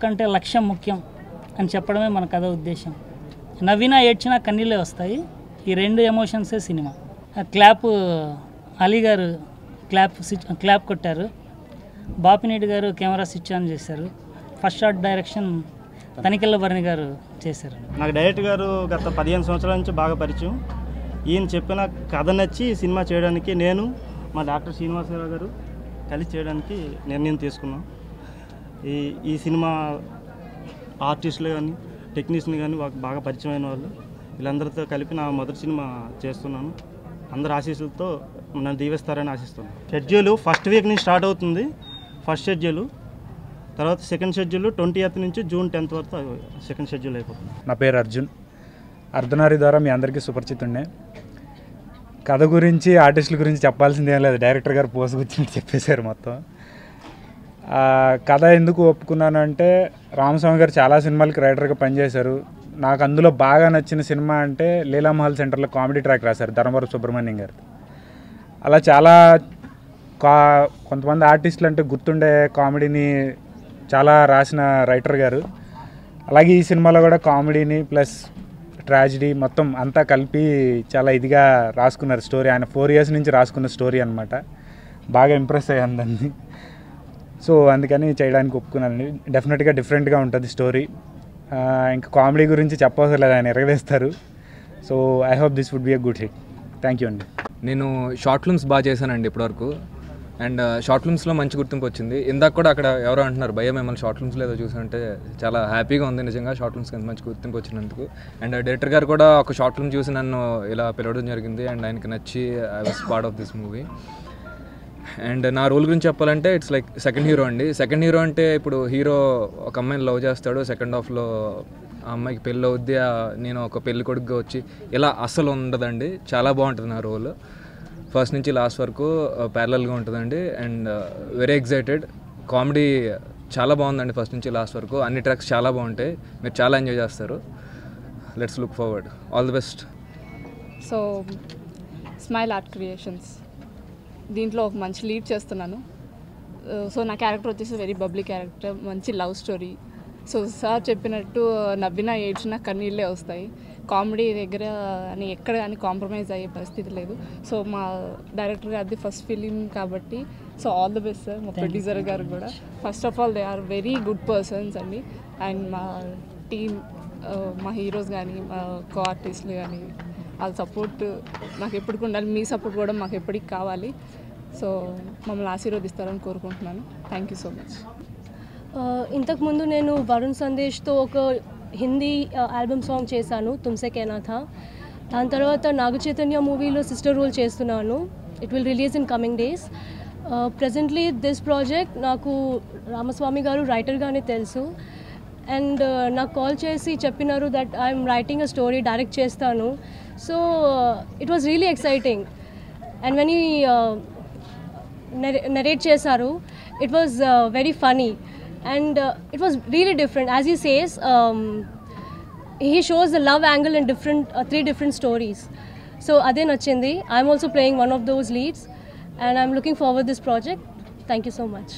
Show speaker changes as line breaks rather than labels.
కంటే లక్ష్యం ముఖ్యం అని చెప్పడమే మన కథ ఉద్దేశం. నవ్వినా ఏడ్చినా కన్నీళ్ళే వస్తాయి. ఈ రెండు ఎమోషన్సే సినిమా. క్లాప్ అలీ గారు క్లాప్ కొట్టారు. బాపినేటి గారు కెమెరా స్విచ్ ఆన్ చేశారు. First shot direction Tanikella Bharani garu చేశారు.
నాకు డైరెక్టర్ గారు గత 15 సంవత్సరాల నుంచి బాగా పరిచయం. ఈయన చెప్పిన కథ నచ్చి సినిమా చేయడానికి నేను మా డాక్టర్ శ్రీనివాసరావు గారు కలిసి చేయడానికి నిర్ణయం తీసుకున్నాం. ఈ సినిమా ఆర్టిస్టులు కానీ టెక్నీషియన్ కానీ బాగా పరిచయమైన వాళ్ళు వీళ్ళందరితో కలిపి నా మొదటి సినిమా చేస్తున్నాను. అందరి ఆశీస్సులతో నన్ను దీవిస్తారని ఆశిస్తున్నాను. షెడ్యూల్ ఫస్ట్ వీక్ నుంచి స్టార్ట్ అవుతుంది. ఫస్ట్ షెడ్యూల్ తర్వాత సెకండ్ షెడ్యూల్ 20th నుంచి జూన్ 10th వరకు సెకండ్ షెడ్యూల్ అయిపోతుంది.
నా పేరు అర్జున్. అర్ధనారి ద్వారా మీ అందరికీ సుపరిచితుండే. కథ గురించి ఆర్టిస్టుల గురించి చెప్పాల్సిందేం లేదు, డైరెక్టర్ గారు పోసుకొచ్చినట్టు చెప్పేశారు మొత్తం. కథ ఎందుకు ఒప్పుకున్నాను అంటే రామస్వామి గారు చాలా సినిమాలకి రైటర్గా పనిచేశారు. నాకు అందులో బాగా నచ్చిన సినిమా అంటే లీలామహల్ సెంటర్లో కామెడీ ట్రాక్ రాశారు ధర్మవరం సుబ్రహ్మణ్యం గారు. అలా చాలా కొంతమంది ఆర్టిస్టులు అంటే గుర్తుండే కామెడీని చాలా రాసిన రైటర్ గారు. అలాగే ఈ సినిమాలో కూడా కామెడీని ప్లస్ ట్రాజిడీ మొత్తం అంతా కలిపి చాలా ఇదిగా రాసుకున్నారు స్టోరీ. ఆయన 4 years నుంచి రాసుకున్న స్టోరీ అనమాట. బాగా ఇంప్రెస్ అయ్యాను దాన్ని. సో అందుకని చేయడానికి ఒప్పుకున్నాను. డెఫినెట్గా డిఫరెంట్గా ఉంటుంది స్టోరీ. ఇంకా కామెడీ గురించి చెప్పవసరం లేదు, ఆయన ఎరగవేస్తారు. So I hope this would be a good hit. Thank you అండి.
నేను షార్ట్ ఫిల్మ్స్ బాగా చేశానండి ఇప్పటివరకు. అండ్ షార్ట్ ఫిల్మ్స్లో మంచి గుర్తింపు వచ్చింది. ఇందాక కూడా అక్కడ ఎవరో అంటున్నారు భయ్య మిమ్మల్ని షార్ట్ ఫిల్మ్స్లో ఏదో చూసానంటే చాలా హ్యాపీగా ఉంది నిజంగా షార్ట్ ఫిల్మ్స్కి మంచి గుర్తింపు వచ్చినందుకు. అండ్ డైరెక్టర్ గారు కూడా ఒక షార్ట్ ఫిల్మ్ చూసి నన్ను ఇలా పిలవడం జరిగింది. అండ్ ఆయనకి నచ్చి I was part of this movie. And నా రోల్ గురించి చెప్పాలంటే ఇట్స్ లైక్ సెకండ్ హీరో అండి. సెకండ్ హీరో అంటే ఇప్పుడు హీరో ఒక అమ్మాయిని లవ్ చేస్తాడు, సెకండ్ హాఫ్లో ఆ అమ్మాయికి పెళ్ళి అవుద్ది, నేను ఒక పెళ్లి కొడుకుగా వచ్చి ఇలా అస్సలు ఉండదండి. చాలా బాగుంటుంది నా రోల్. ఫస్ట్ నుంచి లాస్ట్ వరకు ప్యారలల్గా ఉంటుందండి. And very excited. కామెడీ చాలా బాగుందండి ఫస్ట్ నుంచి లాస్ట్ వరకు. అన్ని ట్రాక్స్ చాలా బాగుంటాయి, మీరు చాలా ఎంజాయ్ చేస్తారు. Let's look forward. All the best.
So smile art creations దీంట్లో ఒక మంచి లీడ్ చేస్తున్నాను. సో నా క్యారెక్టర్ వచ్చేసి వెరీ బబ్లీ క్యారెక్టర్, మంచి లవ్ స్టోరీ. సో సార్ చెప్పినట్టు నవ్వినా ఏడ్చినా కన్నీళ్ళే వస్తాయి. కామెడీ దగ్గర అని ఎక్కడ కానీ కాంప్రమైజ్ అయ్యే పరిస్థితి లేదు. సో మా డైరెక్టర్ గారిది ఫస్ట్ ఫిలిం కాబట్టి so all the best sir. మా ప్రొడ్యూసర్ గారు కూడా first of all they are very good persons అండి. అండ్ మా టీమ్, మా హీరోస్ కానీ మా కో ఆర్టిస్టులు కానీ వాళ్ళ సపోర్ట్ మాకు ఎప్పటికి ఉండాలి. మీ సపోర్ట్ కూడా మాకు ఎప్పటికి కావాలి. సో మమ్మల్ని ఆశీర్వదిస్తారని కోరుకుంటున్నాను. Thank you so much.
ఇంతకుముందు నేను వరుణ్ సందేశ్తో ఒక హిందీ ఆల్బమ్ సాంగ్ చేశాను, తుమ్సే कहना था. దాని తర్వాత నాగ చైతన్య మూవీలో సిస్టర్ రోల్ చేస్తున్నాను. It will release in coming days. Presently this project నాకు రామస్వామి గారు రైటర్గానే తెలుసు. అండ్ నాకు కాల్ చేసి చెప్పినారు that I'm writing a story, direct చేస్తాను. So it was really exciting. And when ఈ నరేట్ చేశారు, it was very funny. And it was really different. As he says, he shows the love angle in 3 different stories. So ade nachindi. I'm also playing one of those leads and I'm looking forward to this project. Thank you so much.